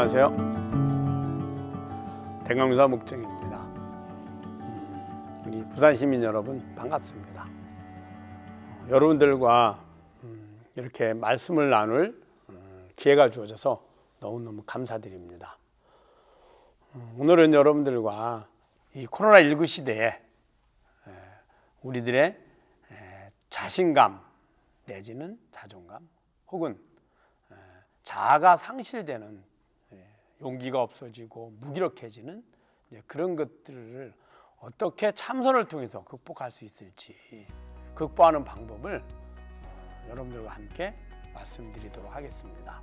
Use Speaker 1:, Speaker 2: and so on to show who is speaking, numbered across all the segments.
Speaker 1: 안녕하세요. 대강사 목정입니다. 우리 부산 시민 여러분 반갑습니다. 여러분들과 이렇게 말씀을 나눌 기회가 주어져서 너무너무 감사드립니다. 오늘은 여러분들과 이 코로나19 시대에 우리들의 자신감 내지는 자존감 혹은 자아가 상실되는 용기가 없어지고 무기력해지는 그런 것들을 어떻게 참선을 통해서 극복할 수 있을지 극복하는 방법을 여러분들과 함께 말씀드리도록 하겠습니다.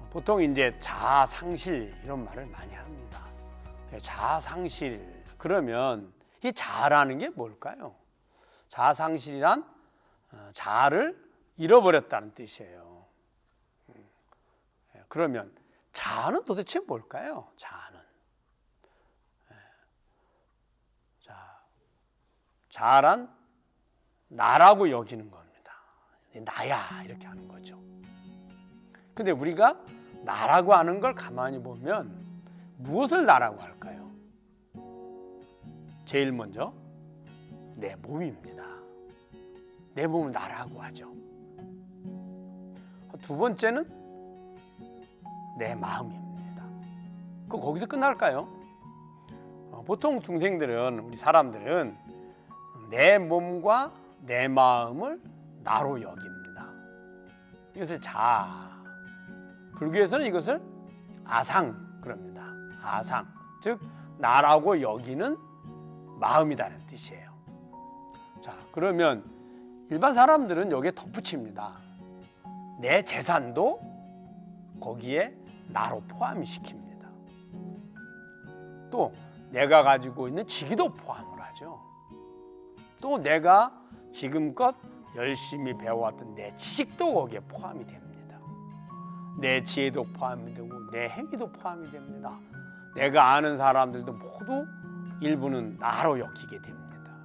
Speaker 1: 보통 이제 자아 상실 이런 말을 많이 합니다. 자아 상실 그러면 이 자아라는 게 뭘까요? 자아 상실이란 자아를 잃어버렸다는 뜻이에요. 그러면 자아는 도대체 뭘까요? 자아는 자아란 나라고 여기는 겁니다. 나야 이렇게 하는 거죠. 근데 우리가 나라고 하는 걸 가만히 보면 무엇을 나라고 할까요? 제일 먼저 내 몸입니다. 내 몸을 나라고 하죠. 두 번째는 내 마음입니다. 거기서 끝날까요? 보통 중생들은 우리 사람들은 내 몸과 내 마음을 나로 여깁니다. 이것을 자아. 불교에서는 이것을 아상 그럽니다. 아상. 즉 나라고 여기는 마음이라는 뜻이에요. 자, 그러면 일반 사람들은 여기에 덧붙입니다. 내 재산도 거기에 나로 포함이 시킵니다. 또 내가 가지고 있는 직위도 포함을 하죠. 또 내가 지금껏 열심히 배워왔던 내 지식도 거기에 포함이 됩니다. 내 지혜도 포함이 되고 내 행위도 포함이 됩니다. 내가 아는 사람들도 모두 일부는 나로 여기게 됩니다.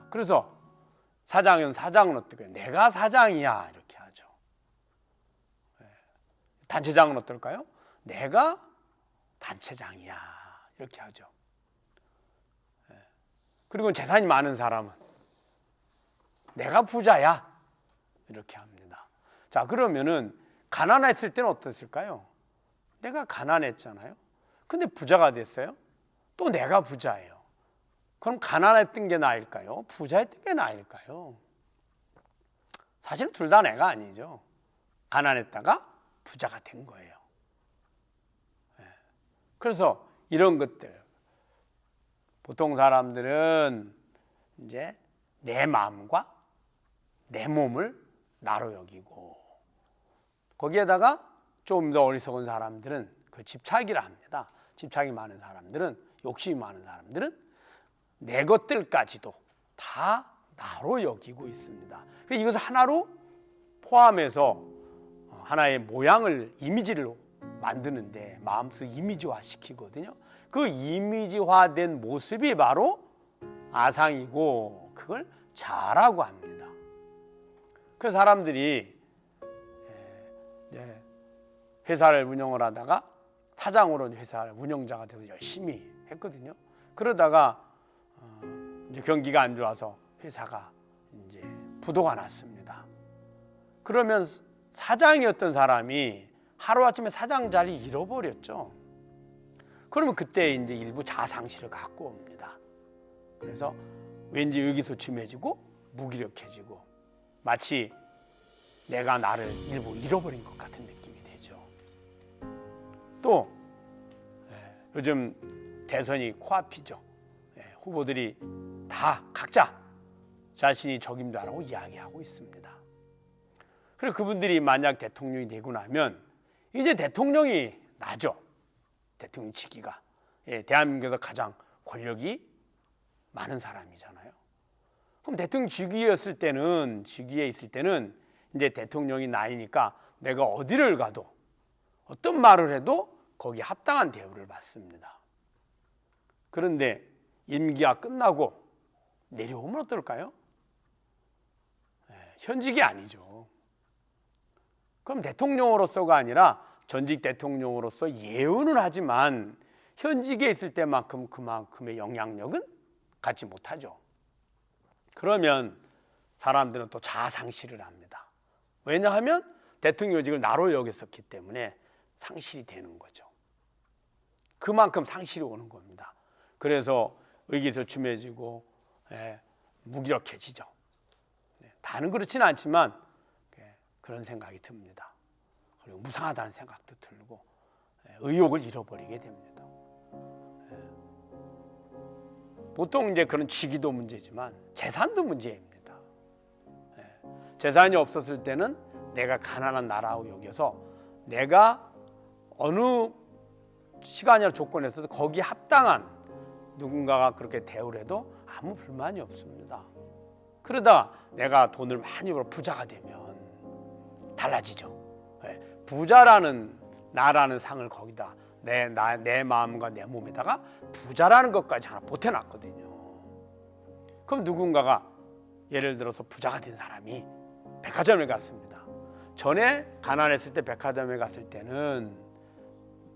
Speaker 1: 그래서 사장은 어떻게 해요? 내가 사장이야 이렇게 하죠. 단체장은 어떨까요? 내가 단체장이야 이렇게 하죠. 그리고 재산이 많은 사람은 내가 부자야 이렇게 합니다. 자, 그러면은 가난했을 때는 어땠을까요? 내가 가난했잖아요. 근데 부자가 됐어요. 또 내가 부자예요. 그럼 가난했던 게 나을까요? 부자였던 게 나을까요? 사실 둘 다 내가 아니죠. 가난했다가 부자가 된 거예요. 그래서 이런 것들 보통 사람들은 이제 내 마음과 내 몸을 나로 여기고 거기에다가 좀 더 어리석은 사람들은 그 집착이라 합니다. 집착이 많은 사람들은 욕심이 많은 사람들은 내 것들까지도 다 나로 여기고 있습니다. 그래서 이것을 하나로 포함해서 하나의 모양을 이미지를 만드는데 마음속 이미지화 시키거든요. 그 이미지화된 모습이 바로 아상이고 그걸 자아라고 합니다. 그래서 사람들이 회사를 운영을 하다가 사장으로 회사 운영자가 돼서 열심히 했거든요. 그러다가 이제 경기가 안 좋아서 회사가 이제 부도가 났습니다. 그러면 사장이었던 사람이 하루아침에 사장 자리 잃어버렸죠. 그러면 그때 이제 일부 자아상실을 갖고 옵니다. 그래서 왠지 의기소침해지고 무기력해지고 마치 내가 나를 일부 잃어버린 것 같은 느낌이 되죠. 또 요즘 대선이 코앞이죠. 후보들이 다 각자 자신이 적임자라고 이야기하고 있습니다. 그리고 그분들이 만약 대통령이 되고 나면 이제 대통령이 나죠. 대통령 직위가. 대한민국에서 가장 권력이 많은 사람이잖아요. 그럼 대통령 직위에 있을 때는 이제 대통령이 나이니까 내가 어디를 가도 어떤 말을 해도 거기에 합당한 대우를 받습니다. 그런데 임기가 끝나고 내려오면 어떨까요? 현직이 아니죠. 그럼 대통령으로서가 아니라 전직 대통령으로서 예언은 하지만 현직에 있을 때만큼 그만큼의 영향력은 갖지 못하죠. 그러면 사람들은 또 자아상실을 합니다. 왜냐하면 대통령직을 나로 여겼었기 때문에 상실이 되는 거죠. 그만큼 상실이 오는 겁니다. 그래서 의기소침해지고 무기력해지죠. 다는 그렇지는 않지만 그런 생각이 듭니다. 그리고 무상하다는 생각도 들고 의욕을 잃어버리게 됩니다. 보통 이제 그런 직위도 문제지만 재산도 문제입니다. 재산이 없었을 때는 내가 가난한 나라고 여겨서 내가 어느 시간이나 조건에서도 거기에 합당한 누군가가 그렇게 대우를 해도 아무 불만이 없습니다. 그러다 내가 돈을 많이 벌어 부자가 되면 달라지죠. 부자라는 나라는 상을 거기다 내 마음과 내 몸에다가 부자라는 것까지 하나 보태놨거든요. 그럼 누군가가 예를 들어서 부자가 된 사람이 백화점에 갔습니다. 전에 가난했을 때 백화점에 갔을 때는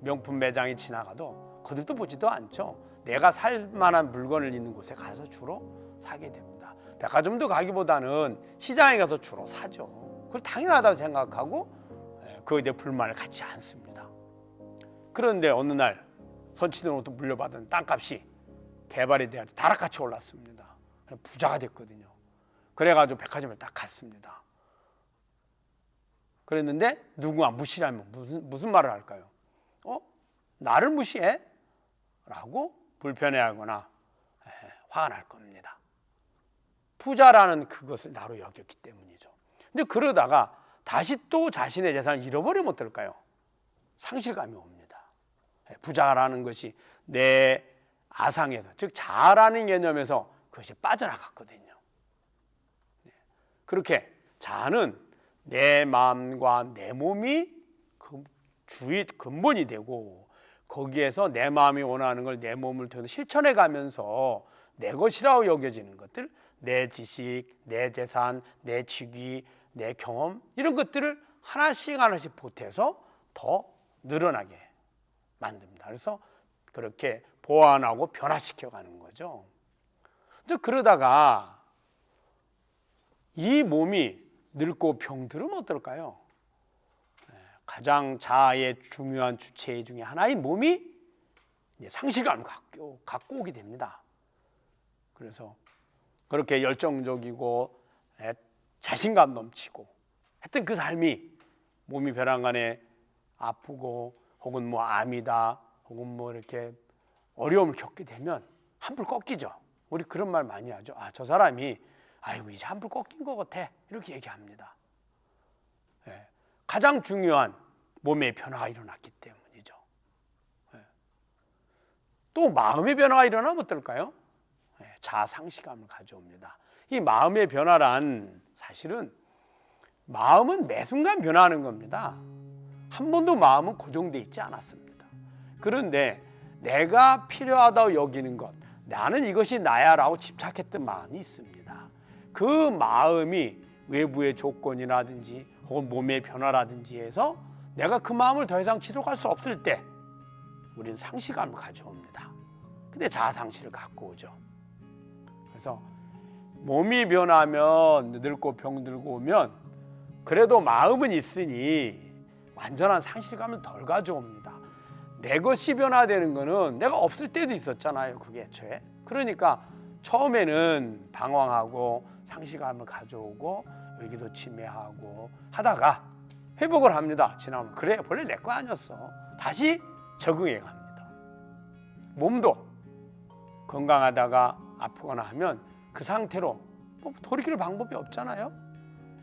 Speaker 1: 명품 매장이 지나가도 거들떠 보지도 않죠. 내가 살 만한 물건을 있는 곳에 가서 주로 사게 됩니다. 백화점도 가기보다는 시장에 가서 주로 사죠. 그걸 당연하다고 생각하고 그거에 대해 불만을 갖지 않습니다. 그런데 어느 날 선친으로부터 물려받은 땅값이 개발에 대한 다락같이 올랐습니다. 부자가 됐거든요. 그래가지고 백화점을 딱 갔습니다. 그랬는데 누군가 무시하면 무슨 말을 할까요? 나를 무시해? 라고 불편해하거나 화가 날 겁니다. 부자라는 그것을 나로 여겼기 때문이죠. 근데 그러다가 다시 또 자신의 재산을 잃어버리면 어떨까요? 상실감이 옵니다. 부자라는 것이 내 아상에서, 즉 자아라는 개념에서 그것이 빠져나갔거든요. 그렇게 자아는 내 마음과 내 몸이 그 주의 근본이 되고 거기에서 내 마음이 원하는 걸 내 몸을 통해서 실천해 가면서 내 것이라고 여겨지는 것들, 내 지식, 내 재산, 내 직위, 내 경험 이런 것들을 하나씩 보태서 더 늘어나게 만듭니다. 그래서 그렇게 보완하고 변화시켜가는 거죠. 그러다가 이 몸이 늙고 병들으면 어떨까요? 가장 자아의 중요한 주체 중에 하나인 몸이 상실감을 갖고 오게 됩니다. 그래서 그렇게 열정적이고 자신감 넘치고 하여튼 그 삶이 몸이 벼랑간에 아프고 혹은 뭐 암이다 혹은 뭐 이렇게 어려움을 겪게 되면 한풀 꺾이죠. 우리 그런 말 많이 하죠. 저 사람이 아이고 이제 한풀 꺾인 것 같아 이렇게 얘기합니다. 가장 중요한 몸의 변화가 일어났기 때문이죠. 또 마음의 변화가 일어나면 어떨까요? 자상시감을 가져옵니다. 이 마음의 변화란 사실은 마음은 매 순간 변화하는 겁니다. 한 번도 마음은 고정되어 있지 않았습니다. 그런데 내가 필요하다고 여기는 것, 나는 이것이 나야 라고 집착했던 마음이 있습니다. 그 마음이 외부의 조건이라든지 혹은 몸의 변화라든지 해서 내가 그 마음을 더 이상 지속할 수 없을 때 우리는 상실감을 가져옵니다. 근데 자아상실을 갖고 오죠. 그래서 몸이 변하면 늙고 병들고 오면 그래도 마음은 있으니 완전한 상실감을 덜 가져옵니다. 내 것이 변화되는 거는 내가 없을 때도 있었잖아요. 그게 애초에. 그러니까 처음에는 방황하고 상실감을 가져오고 의기소침해하고 하다가 회복을 합니다. 지나면 그래 원래 내 거 아니었어. 다시 적응해 갑니다. 몸도 건강하다가 아프거나 하면 그 상태로 돌이킬 방법이 없잖아요.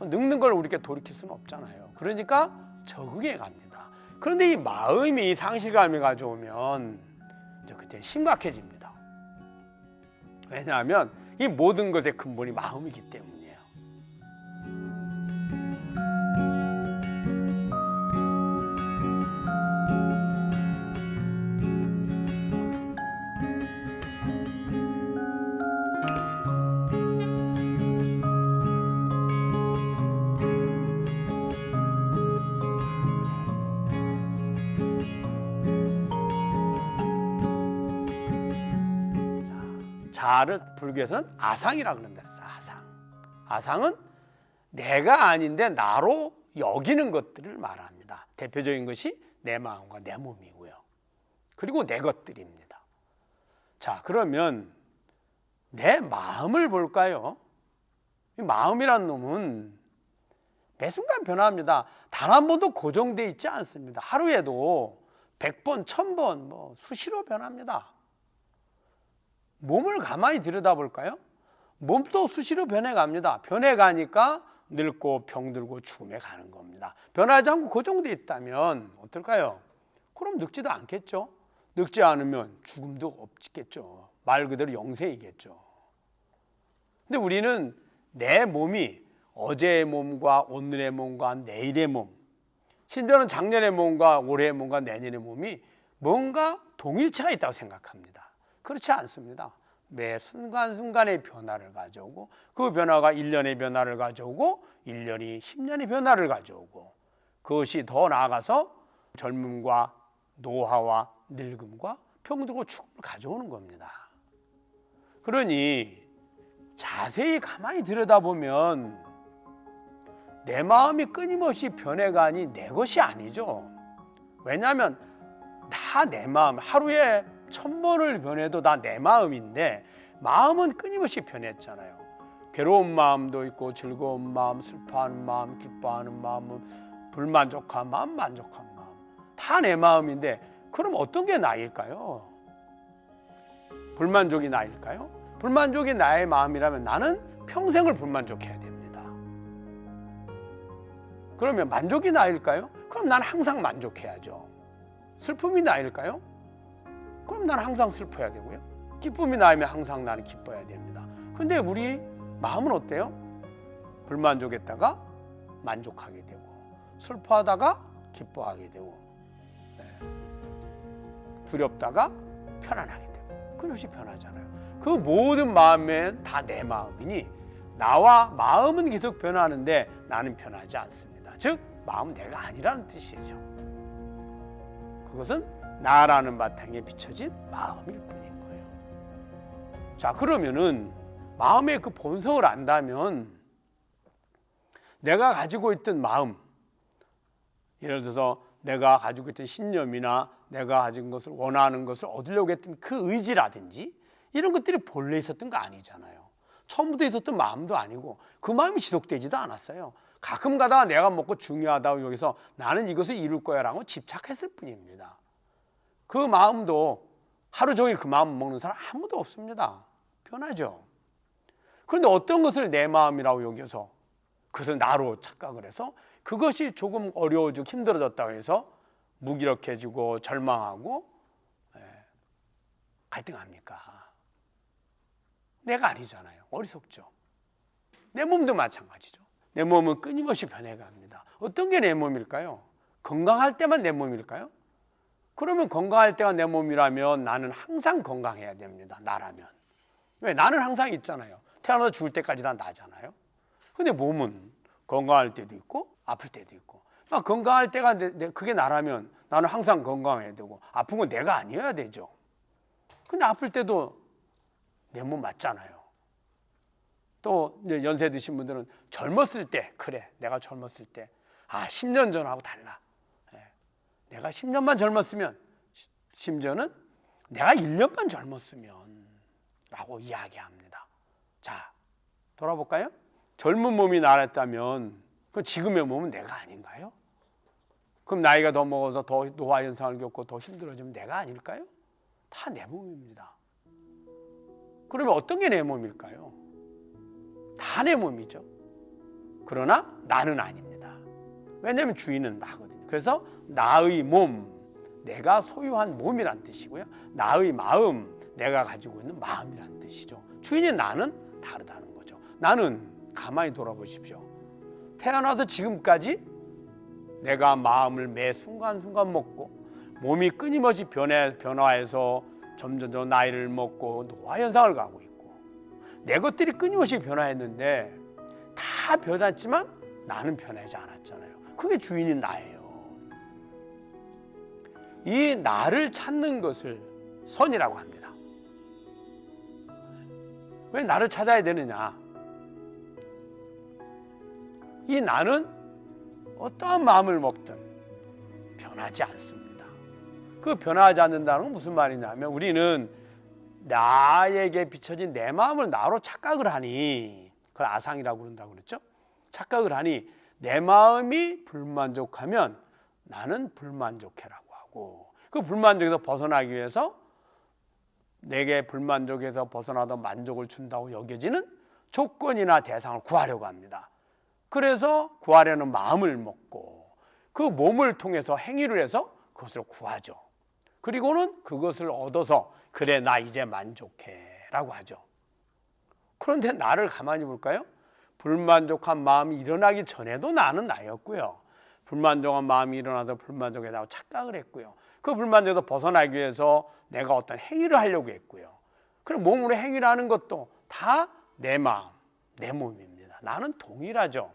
Speaker 1: 늙는 걸 우리가 돌이킬 수는 없잖아요. 그러니까 적응해 갑니다. 그런데 이 마음이 상실감을 가져오면 이제 그때 심각해집니다. 왜냐하면 이 모든 것의 근본이 마음이기 때문이에요. 자아를 불교에서는 아상이라고 그런다 그랬어. 아상은 내가 아닌데 나로 여기는 것들을 말합니다. 대표적인 것이 내 마음과 내 몸이고요. 그리고 내 것들입니다. 자, 그러면 내 마음을 볼까요? 이 마음이란 놈은 매 순간 변합니다. 단 한 번도 고정되어 있지 않습니다. 하루에도 100번, 1000번 수시로 변합니다. 몸을 가만히 들여다볼까요? 몸도 수시로 변해갑니다. 변해가니까 늙고 병들고 죽음에 가는 겁니다. 변하지 않고 고정되어 있다면 어떨까요? 그럼 늙지도 않겠죠. 늙지 않으면 죽음도 없겠죠. 말 그대로 영생이겠죠. 근데 우리는 내 몸이 어제의 몸과 오늘의 몸과 내일의 몸, 심지어는 작년의 몸과 올해의 몸과 내년의 몸이 뭔가 동일체가 있다고 생각합니다. 그렇지 않습니다. 매 순간순간의 변화를 가져오고 그 변화가 1년의 변화를 가져오고 1년이 10년의 변화를 가져오고 그것이 더 나아가서 젊음과 노화와 늙음과 병들고 죽음을 가져오는 겁니다. 그러니 자세히 가만히 들여다보면 내 마음이 끊임없이 변해가니 내 것이 아니죠. 왜냐하면 다 내 마음, 하루에 1000번을 변해도 다 내 마음인데 마음은 끊임없이 변했잖아요. 괴로운 마음도 있고 즐거운 마음, 슬퍼하는 마음, 기뻐하는 마음, 불만족한 마음, 만족한 마음, 다 내 마음인데 그럼 어떤 게 나일까요? 불만족이 나일까요? 불만족이 나의 마음이라면 나는 평생을 불만족해야 됩니다. 그러면 만족이 나일까요? 그럼 나는 항상 만족해야죠. 슬픔이 나일까요? 그럼 나는 항상 슬퍼야 되고요. 기쁨이 나면 항상 나는 기뻐야 됩니다. 근데 우리 마음은 어때요? 불만족했다가 만족하게 되고 슬퍼하다가 기뻐하게 되고 두렵다가 편안하게 되고 끊임없이 변하잖아요. 그 모든 마음은 다 내 마음이니 나와 마음은 계속 변하는데 나는 변하지 않습니다. 즉 마음은 내가 아니라는 뜻이죠. 그것은 나라는 바탕에 비춰진 마음일 뿐인 거예요. 자, 그러면은 마음의 그 본성을 안다면 내가 가지고 있던 마음, 예를 들어서 내가 가지고 있던 신념이나 내가 가진 것을 원하는 것을 얻으려고 했던 그 의지라든지 이런 것들이 본래 있었던 거 아니잖아요. 처음부터 있었던 마음도 아니고 그 마음이 지속되지도 않았어요. 가끔 가다가 내가 먹고 중요하다고 여기서 나는 이것을 이룰 거야 라고 집착했을 뿐입니다. 그 마음도 하루 종일 그 마음 먹는 사람 아무도 없습니다. 변하죠. 그런데 어떤 것을 내 마음이라고 여겨서 그것을 나로 착각을 해서 그것이 조금 어려워지고 힘들어졌다고 해서 무기력해지고 절망하고 갈등합니까? 내가 아니잖아요. 어리석죠. 내 몸도 마찬가지죠. 내 몸은 끊임없이 변해갑니다. 어떤 게 내 몸일까요? 건강할 때만 내 몸일까요? 그러면 건강할 때가 내 몸이라면 나는 항상 건강해야 됩니다. 나라면. 왜? 나는 항상 있잖아요. 태어나서 죽을 때까지 다 나잖아요. 근데 몸은 건강할 때도 있고 아플 때도 있고. 건강할 때가 그게 나라면 나는 항상 건강해야 되고 아픈 건 내가 아니어야 되죠. 근데 아플 때도 내 몸 맞잖아요. 또 이제 연세 드신 분들은 젊었을 때 그래 내가 젊었을 때 10년 전하고 달라. 내가 10년만 젊었으면 심지어는 내가 1년만 젊었으면 라고 이야기합니다. 자, 돌아볼까요? 젊은 몸이 나랬다면 그 지금의 몸은 내가 아닌가요? 그럼 나이가 더 먹어서 더 노화 현상을 겪고 더 힘들어지면 내가 아닐까요? 다 내 몸입니다. 그러면 어떤 게 내 몸일까요? 다 내 몸이죠. 그러나 나는 아닙니다. 왜냐하면 주인은 나거든요. 그래서 나의 몸, 내가 소유한 몸이란 뜻이고요. 나의 마음, 내가 가지고 있는 마음이란 뜻이죠. 주인의 나는 다르다는 거죠. 나는 가만히 돌아보십시오. 태어나서 지금까지 내가 마음을 매 순간순간 먹고 몸이 끊임없이 변화해서 점점 나이를 먹고 노화 현상을 가고 있고 내 것들이 끊임없이 변화했는데 다 변했지만 나는 변하지 않았잖아요. 그게 주인인 나예요. 이 나를 찾는 것을 선이라고 합니다. 왜 나를 찾아야 되느냐? 이 나는 어떠한 마음을 먹든 변하지 않습니다. 그 변하지 않는다는 건 무슨 말이냐면 우리는 나에게 비춰진 내 마음을 나로 착각을 하니, 그걸 아상이라고 그런다고 그랬죠? 착각을 하니 내 마음이 불만족하면 나는 불만족해라고 하고, 그 불만족에서 벗어나기 위해서 내게 불만족에서 벗어나도 만족을 준다고 여겨지는 조건이나 대상을 구하려고 합니다. 그래서 구하려는 마음을 먹고 그 몸을 통해서 행위를 해서 그것을 구하죠. 그리고는 그것을 얻어서 그래 나 이제 만족해 라고 하죠. 그런데 나를 가만히 볼까요? 불만족한 마음이 일어나기 전에도 나는 나였고요. 불만족한 마음이 일어나서 불만족하다고 착각을 했고요. 그 불만족에서 벗어나기 위해서 내가 어떤 행위를 하려고 했고요. 그럼 몸으로 행위를 하는 것도 다 내 마음, 내 몸입니다. 나는 동일하죠.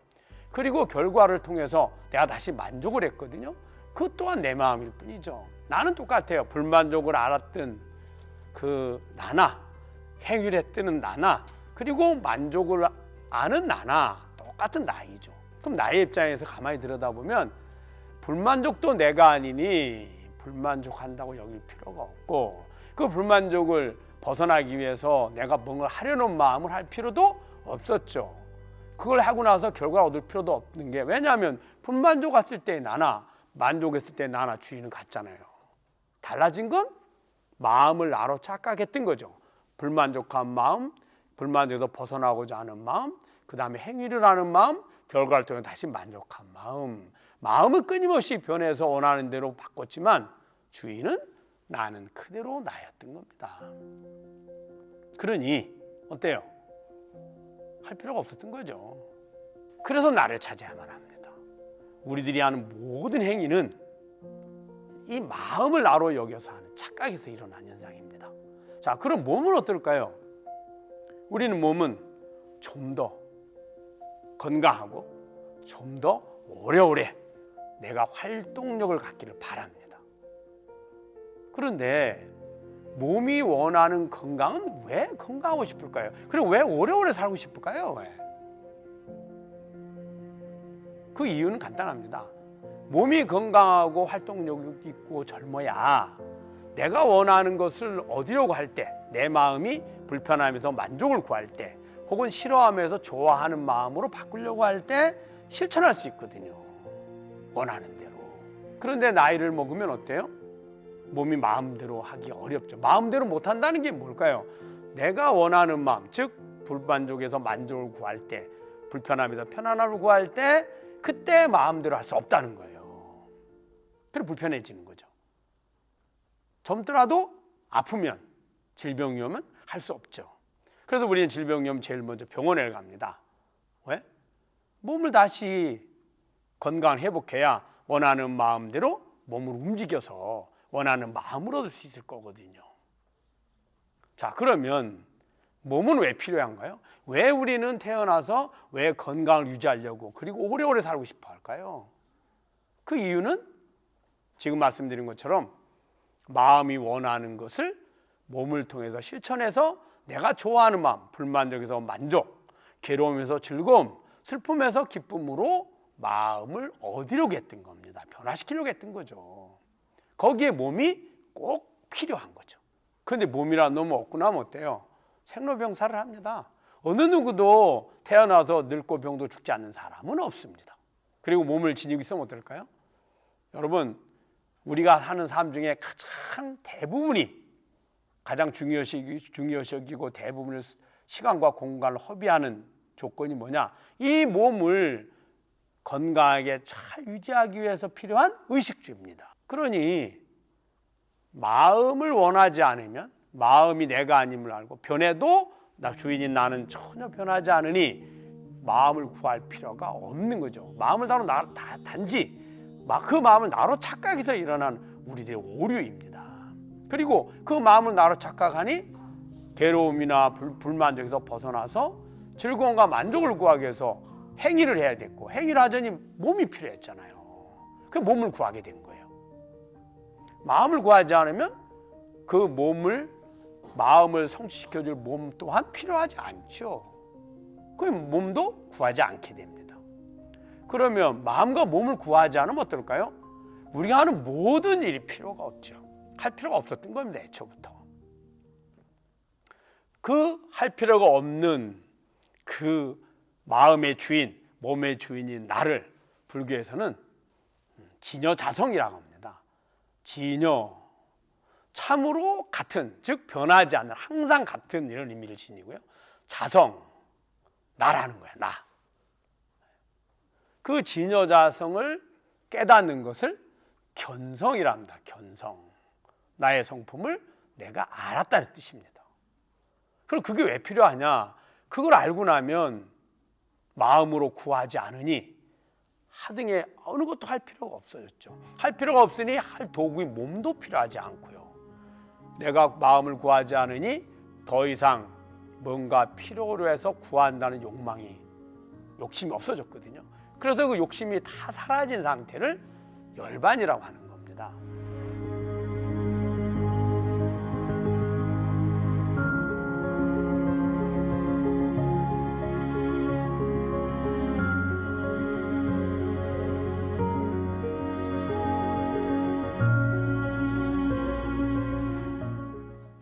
Speaker 1: 그리고 결과를 통해서 내가 다시 만족을 했거든요. 그것 또한 내 마음일 뿐이죠. 나는 똑같아요. 불만족을 알았던 그 나나, 행위를 했던 나나, 그리고 만족을 아는 나나 똑같은 나이죠. 그럼 나의 입장에서 가만히 들여다보면 불만족도 내가 아니니 불만족한다고 여길 필요가 없고, 그 불만족을 벗어나기 위해서 내가 뭔가 하려는 마음을 할 필요도 없었죠. 그걸 하고 나서 결과를 얻을 필요도 없는 게, 왜냐하면 불만족했을 때 나나 만족했을 때 나나 주인은 같잖아요. 달라진 건 마음을 나로 착각했던 거죠. 불만족한 마음, 불만족에서 벗어나고자 하는 마음, 그 다음에 행위를 하는 마음, 결과를 통해 다시 만족한 마음. 마음은 끊임없이 변해서 원하는 대로 바꿨지만 주인은 나는 그대로 나였던 겁니다. 그러니 어때요? 할 필요가 없었던 거죠. 그래서 나를 찾아야만 합니다. 우리들이 하는 모든 행위는 이 마음을 나로 여겨서 하는 착각에서 일어난 현상입니다. 자, 그럼 몸은 어떨까요? 우리는 몸은 좀 더 건강하고 좀 더 오래오래 내가 활동력을 갖기를 바랍니다. 그런데 몸이 원하는 건강은 왜 건강하고 싶을까요? 그리고 왜 오래오래 살고 싶을까요? 왜? 그 이유는 간단합니다. 몸이 건강하고 활동력 있고 젊어야 내가 원하는 것을 얻으려고 할 때, 내 마음이 불편하면서 만족을 구할 때, 혹은 싫어하면서 좋아하는 마음으로 바꾸려고 할 때 실천할 수 있거든요. 원하는 대로. 그런데 나이를 먹으면 어때요? 몸이 마음대로 하기 어렵죠. 마음대로 못한다는 게 뭘까요? 내가 원하는 마음, 즉 불만족에서 만족을 구할 때, 불편함에서 편안함을 구할 때 그때 마음대로 할 수 없다는 거예요. 그래서 불편해지는 거죠. 젊더라도 아프면, 질병이 오면 할 수 없죠. 그래서 우리는 질병이 오면 제일 먼저 병원에 갑니다. 왜? 몸을 다시 건강을 회복해야 원하는 마음대로 몸을 움직여서 원하는 마음을 얻을 수 있을 거거든요. 자, 그러면 몸은 왜 필요한가요? 왜 우리는 태어나서 왜 건강을 유지하려고 그리고 오래오래 살고 싶어 할까요? 그 이유는 지금 말씀드린 것처럼 마음이 원하는 것을 몸을 통해서 실천해서 내가 좋아하는 마음, 불만족에서 만족, 괴로움에서 즐거움, 슬픔에서 기쁨으로 마음을 얻으려고 했던 겁니다. 변화시키려고 했던 거죠. 거기에 몸이 꼭 필요한 거죠. 그런데 몸이라 너무 없고 나면 어때요? 생로병사를 합니다. 어느 누구도 태어나서 늙고 병도 죽지 않는 사람은 없습니다. 그리고 몸을 지니고 있으면 어떨까요? 여러분, 우리가 하는 삶 중에 가장 대부분이 가장 중요시 여기고 대부분의 시간과 공간을 허비하는 조건이 뭐냐? 이 몸을 건강하게 잘 유지하기 위해서 필요한 의식주입니다. 그러니 마음을 원하지 않으면, 마음이 내가 아님을 알고 변해도 나 주인인 나는 전혀 변하지 않으니 마음을 구할 필요가 없는 거죠. 마음을 단지 그 마음을 나로 착각해서 일어난 우리들의 오류입니다. 그리고 그 마음을 나로 착각하니 괴로움이나 불만족에서 벗어나서 즐거움과 만족을 구하기 위해서 행위를 해야 됐고, 행위를 하자니 몸이 필요했잖아요. 그 몸을 구하게 된 거예요. 마음을 구하지 않으면 그 몸을 마음을 성취시켜줄 몸 또한 필요하지 않죠. 그럼 몸도 구하지 않게 됩니다. 그러면 마음과 몸을 구하지 않으면 어떨까요? 우리가 하는 모든 일이 필요가 없죠. 할 필요가 없었던 겁니다. 애초부터. 그 할 필요가 없는 그 마음의 주인, 몸의 주인인 나를 불교에서는 진여자성이라고 합니다. 진여, 참으로 같은, 즉 변하지 않는, 항상 같은 이런 의미를 지니고요. 자성, 나라는 거야, 나. 그 진여자성을 깨닫는 것을 견성이라 합니다. 견성. 나의 성품을 내가 알았다는 뜻입니다. 그럼 그게 왜 필요하냐? 그걸 알고 나면 마음으로 구하지 않으니 하등에 어느 것도 할 필요가 없어졌죠. 할 필요가 없으니 할 도구인 몸도 필요하지 않고요. 내가 마음을 구하지 않으니 더 이상 뭔가 필요로 해서 구한다는 욕심이 없어졌거든요. 그래서 그 욕심이 다 사라진 상태를 열반이라고 하는 겁니다.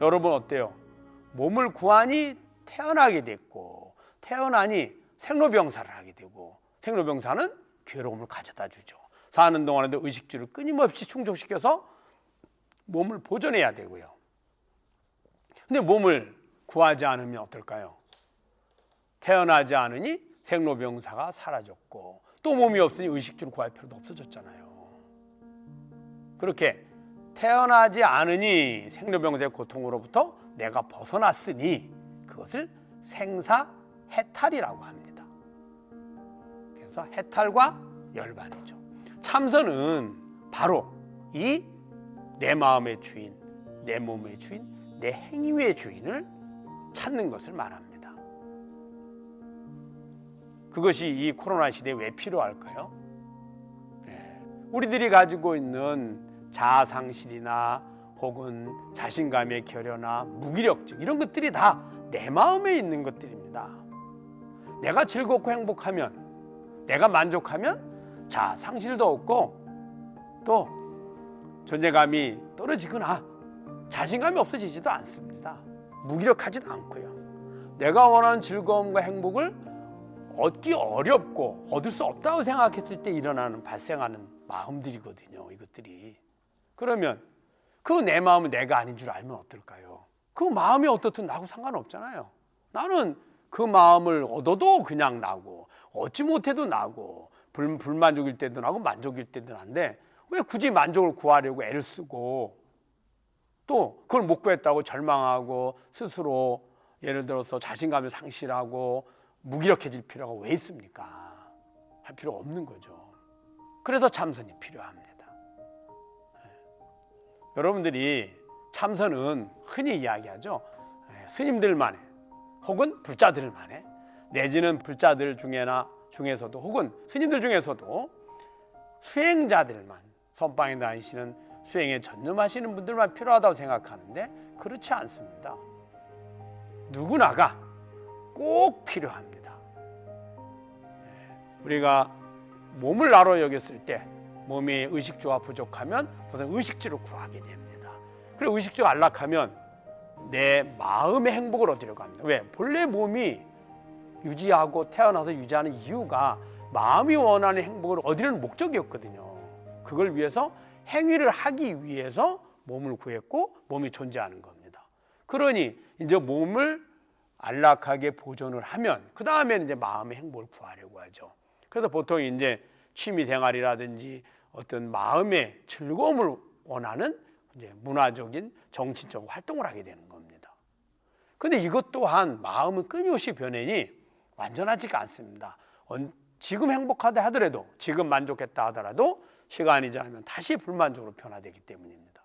Speaker 1: 여러분 어때요? 몸을 구하니 태어나게 됐고, 태어나니 생로병사를 하게 되고, 생로병사는 괴로움을 가져다 주죠. 사는 동안에도 의식주를 끊임없이 충족시켜서 몸을 보존해야 되고요. 근데 몸을 구하지 않으면 어떨까요? 태어나지 않으니 생로병사가 사라졌고, 또 몸이 없으니 의식주를 구할 필요도 없어졌잖아요. 그렇게 태어나지 않으니 생로병사의 고통으로부터 내가 벗어났으니 그것을 생사해탈이라고 합니다. 그래서 해탈과 열반이죠. 참선은 바로 이 내 마음의 주인, 내 몸의 주인, 내 행위의 주인을 찾는 것을 말합니다. 그것이 이 코로나 시대에 왜 필요할까요? 우리들이 가지고 있는 자아상실이나 혹은 자신감의 결여나 무기력증, 이런 것들이 다 내 마음에 있는 것들입니다. 내가 즐겁고 행복하면, 내가 만족하면 자아상실도 없고 또 존재감이 떨어지거나 자신감이 없어지지도 않습니다. 무기력하지도 않고요. 내가 원하는 즐거움과 행복을 얻기 어렵고 얻을 수 없다고 생각했을 때 발생하는 마음들이거든요. 이것들이. 그러면 그 내 마음은 내가 아닌 줄 알면 어떨까요? 그 마음이 어떻든 나하고 상관없잖아요. 나는 그 마음을 얻어도 그냥 나고, 얻지 못해도 나고, 불만족일 때도 나고 만족일 때도 난데 왜 굳이 만족을 구하려고 애를 쓰고 또 그걸 못 구했다고 절망하고 스스로 예를 들어서 자신감을 상실하고 무기력해질 필요가 왜 있습니까? 할 필요가 없는 거죠. 그래서 참선이 필요합니다. 여러분들이 참선은 흔히 이야기하죠. 스님들만의 혹은 불자들만의, 내지는 불자들 중에서도 혹은 스님들 중에서도 수행자들만, 선방에 다니시는 수행에 전념하시는 분들만 필요하다고 생각하는데 그렇지 않습니다. 누구나가 꼭 필요합니다. 우리가 몸을 나로 여겼을 때 몸이 의식주가 부족하면 우선 의식주를 구하게 됩니다. 그리고 의식주가 안락하면 내 마음의 행복을 얻으려고 합니다. 왜? 본래 몸이 유지하고 태어나서 유지하는 이유가 마음이 원하는 행복을 얻으려는 목적이었거든요. 그걸 위해서 행위를 하기 위해서 몸을 구했고 몸이 존재하는 겁니다. 그러니 이제 몸을 안락하게 보존을 하면 그 다음에는 이제 마음의 행복을 구하려고 하죠. 그래서 보통 이제 취미 생활이라든지 어떤 마음의 즐거움을 원하는 이제 문화적인 정치적 활동을 하게 되는 겁니다. 그런데 이것 또한 마음은 끊임없이 변하니 완전하지가 않습니다. 지금 행복하다 하더라도, 지금 만족했다 하더라도 시간이 지나면 다시 불만족으로 변화되기 때문입니다.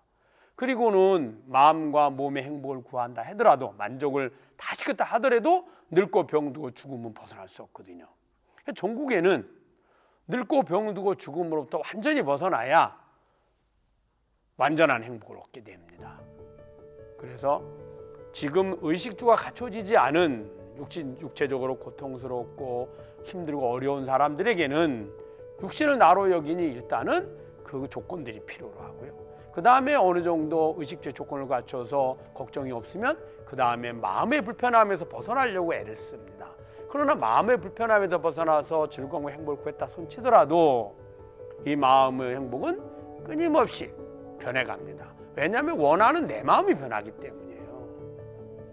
Speaker 1: 그리고는 마음과 몸의 행복을 구한다 하더라도, 만족을 다시 그다 하더라도 늙고 병들고 죽으면 벗어날 수 없거든요. 종국에는 늙고 병들고 죽음으로부터 완전히 벗어나야 완전한 행복을 얻게 됩니다. 그래서 지금 의식주가 갖춰지지 않은 육체적으로 고통스럽고 힘들고 어려운 사람들에게는 육신을 나로 여기니 일단은 그 조건들이 필요로 하고요. 그 다음에 어느 정도 의식주의 조건을 갖춰서 걱정이 없으면 그 다음에 마음의 불편함에서 벗어나려고 애를 씁니다. 그러나 마음의 불편함에서 벗어나서 즐거움과 행복을 구했다 손치더라도 이 마음의 행복은 끊임없이 변해갑니다. 왜냐하면 원하는 내 마음이 변하기 때문이에요.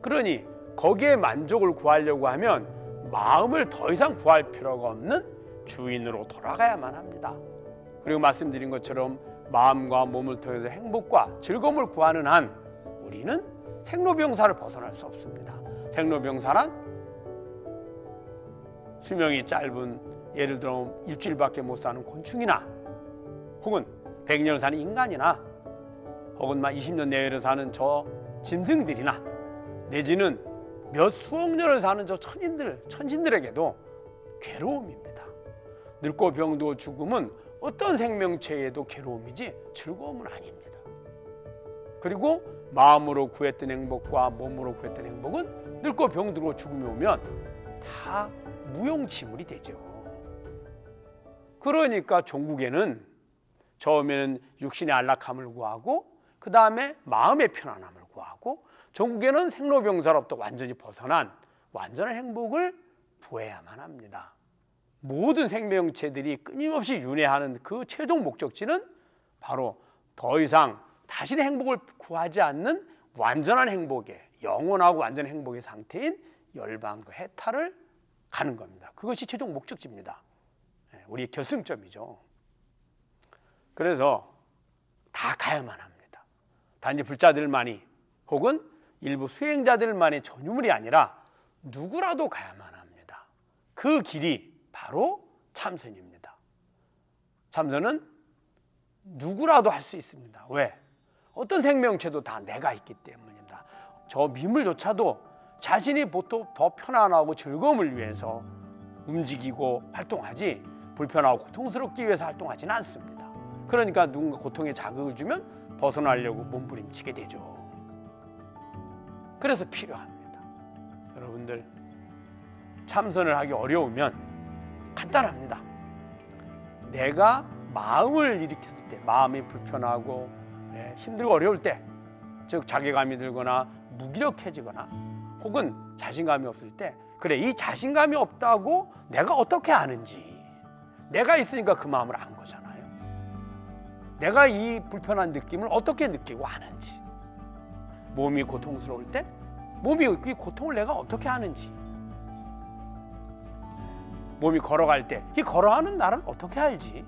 Speaker 1: 그러니 거기에 만족을 구하려고 하면 마음을 더 이상 구할 필요가 없는 주인으로 돌아가야만 합니다. 그리고 말씀드린 것처럼 마음과 몸을 통해서 행복과 즐거움을 구하는 한 우리는 생로병사를 벗어날 수 없습니다. 생로병사란 수명이 짧은 예를 들어 일주일밖에 못 사는 곤충이나 혹은 100년을 사는 인간이나 혹은 20년 내외를 사는 저 짐승들이나 내지는 몇 수억 년을 사는 저 천신들에게도 괴로움입니다. 늙고 병도 죽음은 어떤 생명체에도 괴로움이지 즐거움은 아닙니다. 그리고 마음으로 구했던 행복과 몸으로 구했던 행복은 늙고 병들고 죽음이 오면 다 무용지물이 되죠. 그러니까 종국에는 처음에는 육신의 안락함을 구하고 그 다음에 마음의 편안함을 구하고 종국에는 생로병사로부터 완전히 벗어난 완전한 행복을 구해야만 합니다. 모든 생명체들이 끊임없이 윤회하는 그 최종 목적지는 바로 더 이상 다시는 행복을 구하지 않는 완전한 행복의 영원하고 완전한 행복의 상태인 열반과 해탈을 가는 겁니다. 그것이 최종 목적지입니다. 우리의 결승점이죠. 그래서 다 가야만 합니다. 단지 불자들만이 혹은 일부 수행자들만의 전유물이 아니라 누구라도 가야만 합니다. 그 길이 바로 참선입니다. 참선은 누구라도 할 수 있습니다. 왜? 어떤 생명체도 다 내가 있기 때문입니다. 저 미물조차도 자신이 보통 더 편안하고 즐거움을 위해서 움직이고 활동하지 불편하고 고통스럽기 위해서 활동하지는 않습니다. 그러니까 누군가 고통에 자극을 주면 벗어나려고 몸부림치게 되죠. 그래서 필요합니다. 여러분들 참선을 하기 어려우면 간단합니다. 내가 마음을 일으켰을 때, 마음이 불편하고 힘들고 어려울 때, 즉 자괴감이 들거나 무기력해지거나 혹은 자신감이 없을 때, 그래 이 자신감이 없다고 내가 어떻게 아는지, 내가 있으니까 그 마음을 안 거잖아요. 내가 이 불편한 느낌을 어떻게 느끼고 아는지, 몸이 고통스러울 때 몸이 이 고통을 내가 어떻게 아는지, 몸이 걸어갈 때 이 걸어가는 나를 어떻게 알지?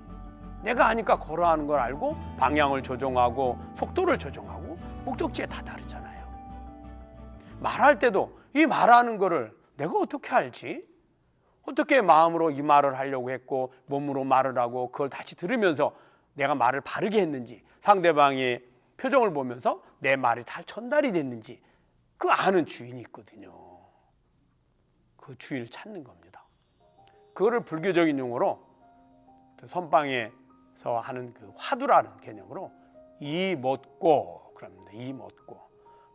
Speaker 1: 내가 아니까 걸어가는 걸 알고 방향을 조정하고 속도를 조정하고 목적지에 다 다르잖아요. 말할 때도 이 말하는 거를 내가 어떻게 알지? 어떻게 마음으로 이 말을 하려고 했고 몸으로 말을 하고 그걸 다시 들으면서 내가 말을 바르게 했는지, 상대방의 표정을 보면서 내 말이 잘 전달이 됐는지 그 아는 주인이 있거든요. 그 주인을 찾는 겁니다. 그거를 불교적인 용어로 선방에서 하는 그 화두라는 개념으로 이 먹고 그럽니다. 이 먹고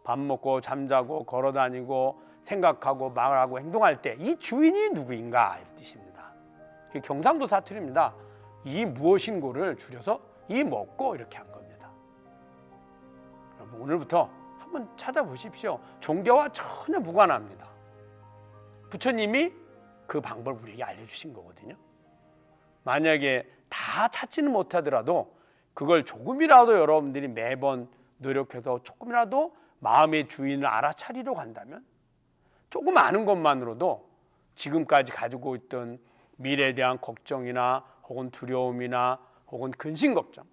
Speaker 1: 밥 먹고 잠자고 걸어다니고 생각하고 말하고 행동할 때 이 주인이 누구인가 이런 뜻입니다. 경상도 사투리입니다. 이 무엇인고를 줄여서 이 먹고 이렇게 한 겁니다. 여러분 오늘부터 한번 찾아보십시오. 종교와 전혀 무관합니다. 부처님이 그 방법을 우리에게 알려주신 거거든요. 만약에 다 찾지는 못하더라도 그걸 조금이라도 여러분들이 매번 노력해서 조금이라도 마음의 주인을 알아차리려고 한다면 조금 아는 것만으로도 지금까지 가지고 있던 미래에 대한 걱정이나 혹은 두려움이나 혹은 근심 걱정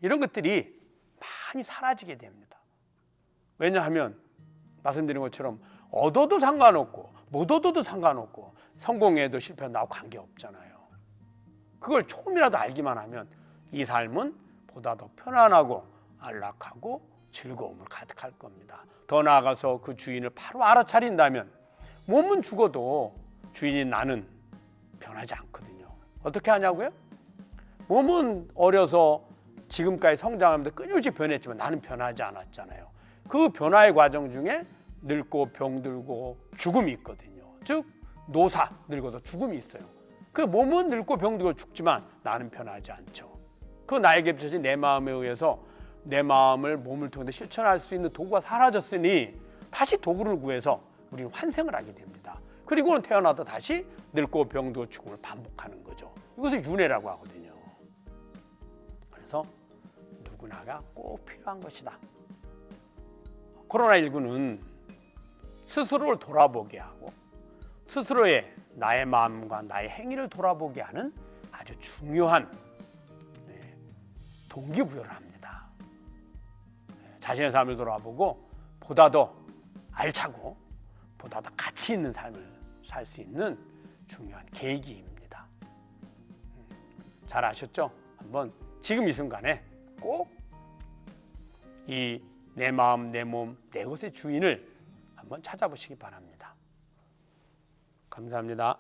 Speaker 1: 이런 것들이 많이 사라지게 됩니다. 왜냐하면 말씀드린 것처럼 얻어도 상관없고 못 얻어도 상관없고 성공해도 실패해도 관계없잖아요. 그걸 조금이라도 알기만 하면 이 삶은 보다 더 편안하고 안락하고 즐거움을 가득할 겁니다. 더 나아가서 그 주인을 바로 알아차린다면 몸은 죽어도 주인인 나는 변하지 않거든요. 어떻게 하냐고요? 몸은 어려서 지금까지 성장하면서 끊임없이 변했지만 나는 변하지 않았잖아요. 그 변화의 과정 중에 늙고 병들고 죽음이 있거든요. 즉 노사, 늙어도 죽음이 있어요. 그 몸은 늙고 병들고 죽지만 나는 변하지 않죠. 그 나에게 비춰진 내 마음에 의해서 내 마음을 몸을 통해 실천할 수 있는 도구가 사라졌으니 다시 도구를 구해서 우리는 환생을 하게 됩니다. 그리고는 태어나다 다시 늙고 병들고 죽음을 반복하는 거죠. 이것을 윤회라고 하거든요. 그래서 누구나가 꼭 필요한 것이다. 코로나19는 스스로를 돌아보게 하고 스스로의 나의 마음과 나의 행위를 돌아보게 하는 아주 중요한 동기부여를 합니다. 자신의 삶을 돌아보고 보다 더 알차고 보다 더 가치 있는 삶을 살 수 있는 중요한 계기입니다. 잘 아셨죠? 한번 지금 이 순간에 꼭 이 내 마음, 내 몸, 내 것의 주인을 한번 찾아보시기 바랍니다. 감사합니다.